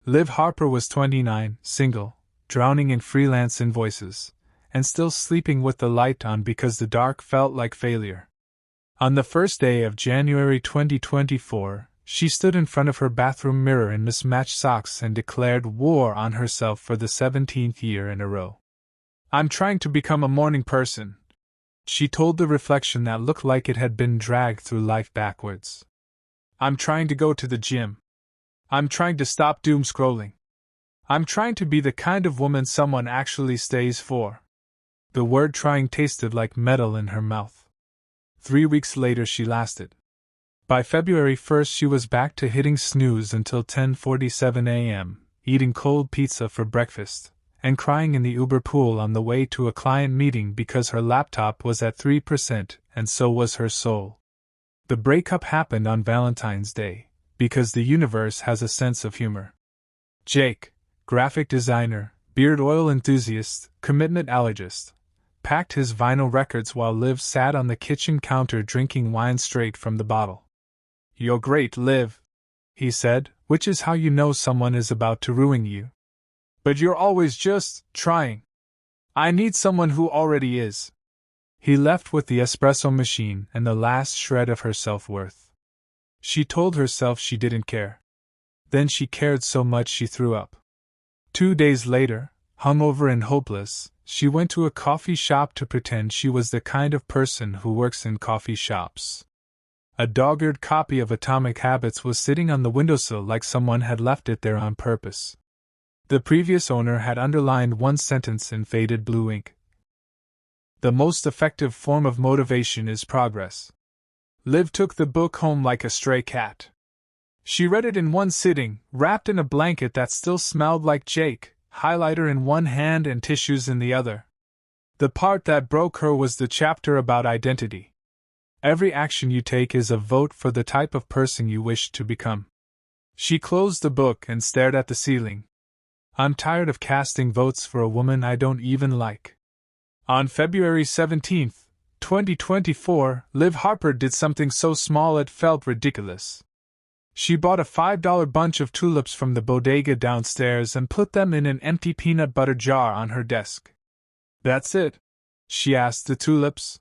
Liv Harper was 29, single, drowning in freelance invoices, and still sleeping with the light on because the dark felt like failure. On the first day of January 2024, she stood in front of her bathroom mirror in mismatched socks and declared war on herself for the 17th year in a row. "I'm trying to become a morning person," she told the reflection that looked like it had been dragged through life backwards. "I'm trying to go to the gym. I'm trying to stop doom scrolling. I'm trying to be the kind of woman someone actually stays for." The word trying tasted like metal in her mouth. 3 weeks later she lasted. By February 1st she was back to hitting snooze until 10:47 a.m., eating cold pizza for breakfast, and crying in the Uber pool on the way to a client meeting because her laptop was at 3% and so was her soul. The breakup happened on Valentine's Day, because the universe has a sense of humor. Jake, graphic designer, beard oil enthusiast, commitment allergist, packed his vinyl records while Liv sat on the kitchen counter drinking wine straight from the bottle. "You're great, Liv," he said, which is how you know someone is about to ruin you. "But you're always just trying. I need someone who already is." He left with the espresso machine and the last shred of her self-worth. She told herself she didn't care. Then she cared so much she threw up. 2 days later, hungover and hopeless, she went to a coffee shop to pretend she was the kind of person who works in coffee shops. A dog-eared copy of Atomic Habits was sitting on the windowsill like someone had left it there on purpose. The previous owner had underlined one sentence in faded blue ink. "The most effective form of motivation is progress." Liv took the book home like a stray cat. She read it in one sitting, wrapped in a blanket that still smelled like Jake, highlighter in one hand and tissues in the other. The part that broke her was the chapter about identity. Every action you take is a vote for the type of person you wish to become. She closed the book and stared at the ceiling. "I'm tired of casting votes for a woman I don't even like." On February 17th, 2024, Liv Harper did something so small it felt ridiculous. She bought a $5 bunch of tulips from the bodega downstairs and put them in an empty peanut butter jar on her desk. "That's it?" she asked the tulips.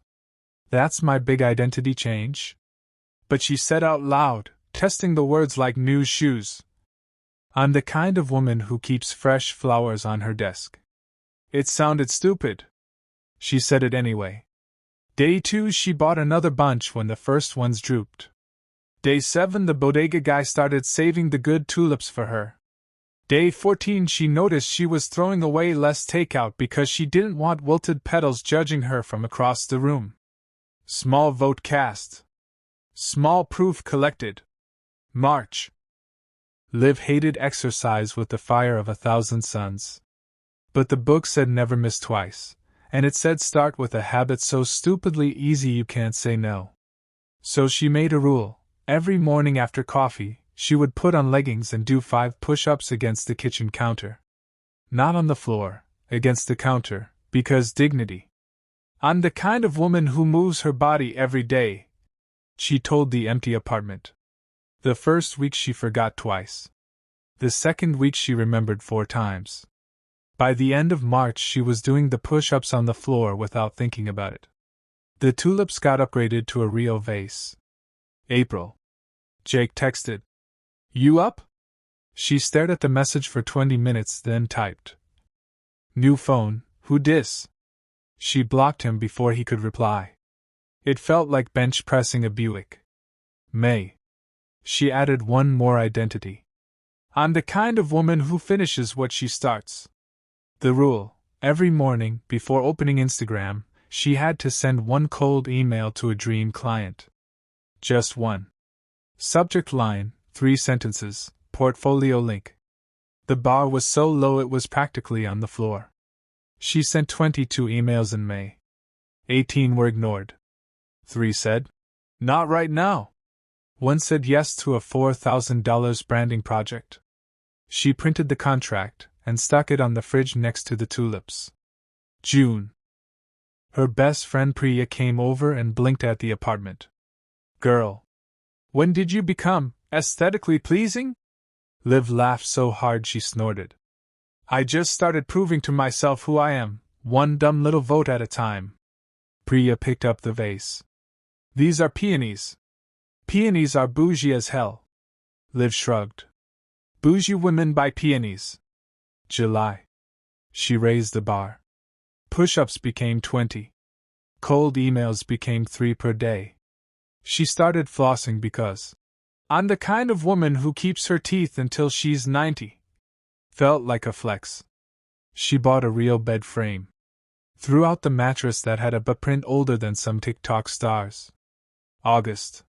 "That's my big identity change?" But she said out loud, testing the words like new shoes, "I'm the kind of woman who keeps fresh flowers on her desk." It sounded stupid. She said it anyway. Day 2 she bought another bunch when the first ones drooped. Day 7 the bodega guy started saving the good tulips for her. Day 14 she noticed she was throwing away less takeout because she didn't want wilted petals judging her from across the room. Small vote cast. Small proof collected. March. Liv hated exercise with the fire of 1,000 suns. But the book said never miss twice, and it said start with a habit so stupidly easy you can't say no. So she made a rule. Every morning after coffee, she would put on leggings and do 5 push-ups against the kitchen counter. Not on the floor, against the counter, because dignity. "I'm the kind of woman who moves her body every day," she told the empty apartment. The first week she forgot twice. The second week she remembered 4 times. By the end of March she was doing the push-ups on the floor without thinking about it. The tulips got upgraded to a Rio vase. April. Jake texted, "You up?" She stared at the message for 20 minutes, then typed, "New phone, who dis?" She blocked him before he could reply. It felt like bench pressing a Buick. May. She added one more identity. "I'm the kind of woman who finishes what she starts." The rule: every morning, before opening Instagram, she had to send one cold email to a dream client. Just one. Subject line, 3 sentences, portfolio link. The bar was so low it was practically on the floor. She sent 22 emails in May. 18 were ignored. 3 said, "Not right now." 1 said yes to a $4,000 branding project. She printed the contract and stuck it on the fridge next to the tulips. June. Her best friend Priya came over and blinked at the apartment. "Girl, when did you become aesthetically pleasing?" Liv laughed so hard she snorted. I just started proving to myself who I am, one dumb little vote at a time. Priya picked up the vase. These are peonies. Peonies are bougie as hell. Liv shrugged. Bougie women buy peonies. July. She raised the bar. Push-ups became 20. Cold emails became 3 per day. She started flossing because I'm the kind of woman who keeps her teeth until she's 90. Felt like a flex. She bought a real bed frame. Threw out the mattress that had a blueprint older than some TikTok stars. August.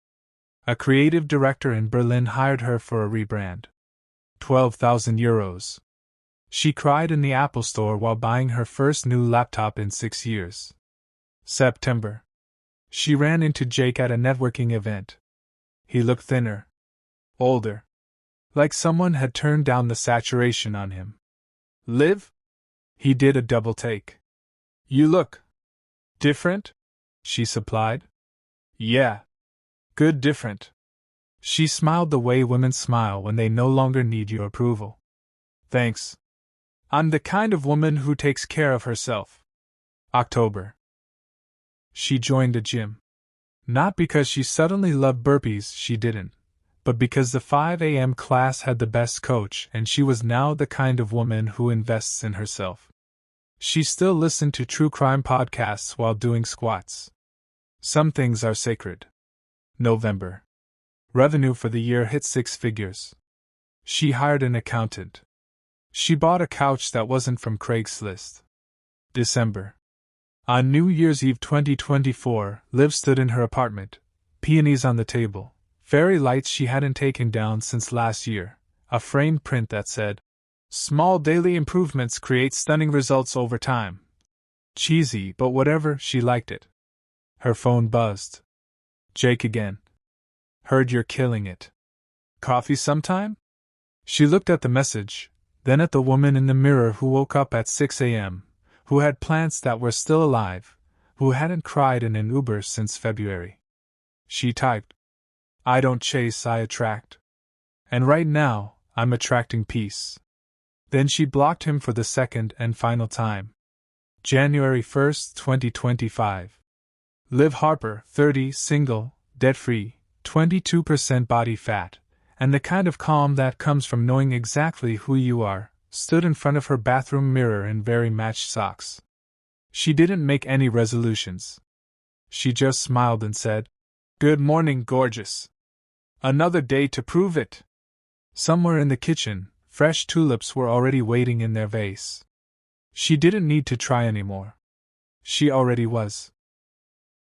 A creative director in Berlin hired her for a rebrand. 12,000 euros. She cried in the Apple store while buying her first new laptop in 6 years. September. She ran into Jake at a networking event. He looked thinner. Older. Like someone had turned down the saturation on him. Liv? He did a double take. You look different? She supplied. Yeah. Good different. She smiled the way women smile when they no longer need your approval. Thanks. I'm the kind of woman who takes care of herself. October. She joined a gym. Not because she suddenly loved burpees, she didn't, but because the 5 a.m. class had the best coach and she was now the kind of woman who invests in herself. She still listened to true crime podcasts while doing squats. Some things are sacred. November. Revenue for the year hit 6 figures. She hired an accountant. She bought a couch that wasn't from Craigslist. December. On New Year's Eve 2024, Liv stood in her apartment, peonies on the table, fairy lights she hadn't taken down since last year, a framed print that said, "Small daily improvements create stunning results over time." Cheesy, but whatever, she liked it. Her phone buzzed. Jake again. Heard you're killing it. Coffee sometime? She looked at the message, then at the woman in the mirror who woke up at 6 a.m., who had plants that were still alive, who hadn't cried in an Uber since February. She typed, I don't chase, I attract. And right now, I'm attracting peace. Then she blocked him for the second and final time. January 1st, 2025. Liv Harper, 30, single, debt-free, 22% body fat, and the kind of calm that comes from knowing exactly who you are, stood in front of her bathroom mirror in very matched socks. She didn't make any resolutions. She just smiled and said, Good morning, gorgeous. Another day to prove it. Somewhere in the kitchen, fresh tulips were already waiting in their vase. She didn't need to try anymore. She already was.